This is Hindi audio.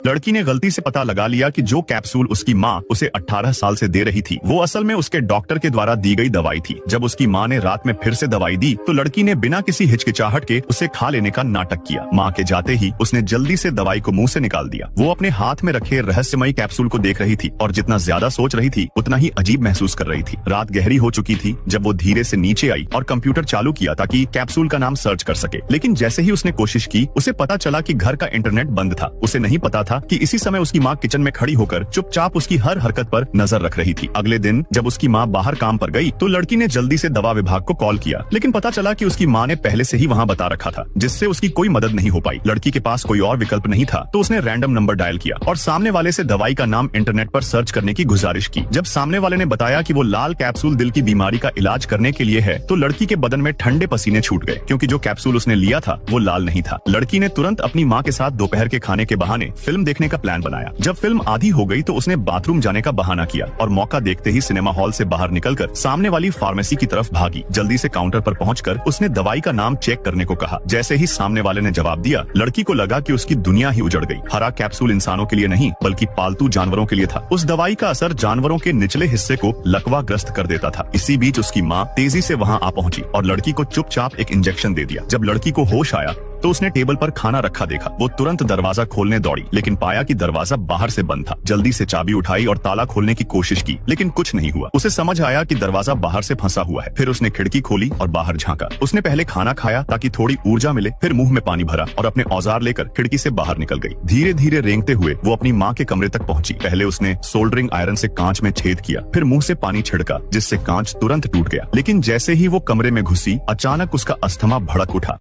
लड़की ने गलती से पता लगा लिया कि जो कैप्सूल उसकी माँ उसे 18 साल से दे रही थी वो असल में उसके डॉक्टर के द्वारा दी गई दवाई थी। जब उसकी माँ ने रात में फिर से दवाई दी तो लड़की ने बिना किसी हिचकिचाहट के उसे खा लेने का नाटक किया। माँ के जाते ही उसने जल्दी से दवाई को मुंह से निकाल दिया। वो अपने हाथ में रखे रहस्यमयी कैप्सूल को देख रही थी और जितना ज्यादा सोच रही थी उतना ही अजीब महसूस कर रही थी। रात गहरी हो चुकी थी जब वो धीरे से नीचे आई और कंप्यूटर चालू किया ताकि कैप्सूल का नाम सर्च कर सके। लेकिन जैसे ही उसने कोशिश की उसे पता चला कि घर का इंटरनेट बंद था। उसे नहीं पता था कि इसी समय उसकी माँ किचन में खड़ी होकर चुपचाप उसकी हर हरकत पर नजर रख रही थी। अगले दिन जब उसकी माँ बाहर काम पर गई तो लड़की ने जल्दी से दवा विभाग को कॉल किया, लेकिन पता चला कि उसकी माँ ने पहले से ही वहाँ बता रखा था, जिससे उसकी कोई मदद नहीं हो पाई। लड़की के पास कोई और विकल्प नहीं था तो उसने रैंडम नंबर डायल किया और सामने वाले से दवाई का नाम इंटरनेट पर सर्च करने की गुजारिश की। जब सामने वाले ने बताया कि वो लाल कैप्सूल दिल की बीमारी का इलाज करने के लिए है तो लड़की के बदन में ठंडे पसीने छूट गए, क्योंकि जो कैप्सूल उसने लिया था वो लाल नहीं था। लड़की ने तुरंत अपनी माँ के साथ दोपहर के खाने के बहाने फिल्म देखने का प्लान बनाया। जब फिल्म आधी हो गई तो उसने बाथरूम जाने का बहाना किया और मौका देखते ही सिनेमा हॉल से बाहर निकलकर सामने वाली फार्मेसी की तरफ भागी। जल्दी से काउंटर पर पहुंचकर उसने दवाई का नाम चेक करने को कहा। जैसे ही सामने वाले ने जवाब दिया लड़की को लगा कि उसकी दुनिया ही उजड़ गई। हरा कैप्सूल इंसानों के लिए नहीं बल्कि पालतू जानवरों के लिए था। उस दवाई का असर जानवरों के निचले हिस्से को लकवाग्रस्त कर देता था। इसी बीच उसकी माँ तेजी से वहाँ आ पहुंची और लड़की को चुपचाप एक इंजेक्शन दे दिया। जब लड़की को होश आया तो उसने टेबल पर खाना रखा देखा। वो तुरंत दरवाजा खोलने दौड़ी, लेकिन पाया कि दरवाजा बाहर से बंद था। जल्दी से चाबी उठाई और ताला खोलने की कोशिश की, लेकिन कुछ नहीं हुआ। उसे समझ आया कि दरवाजा बाहर से फंसा हुआ है। फिर उसने खिड़की खोली और बाहर झांका। उसने पहले खाना खाया ताकि थोड़ी ऊर्जा मिले, फिर मुंह में पानी भरा और अपने औजार लेकर खिड़की से बाहर निकल गई। धीरे धीरे रेंगते हुए वो अपनी माँ के कमरे तक पहुंची। पहले उसने सोल्डरिंग आयरन से कांच में छेद किया, फिर मुंह से पानी छिड़का जिससे कांच तुरंत टूट गया। लेकिन जैसे ही वो कमरे में घुसी अचानक उसका अस्थमा भड़क उठा।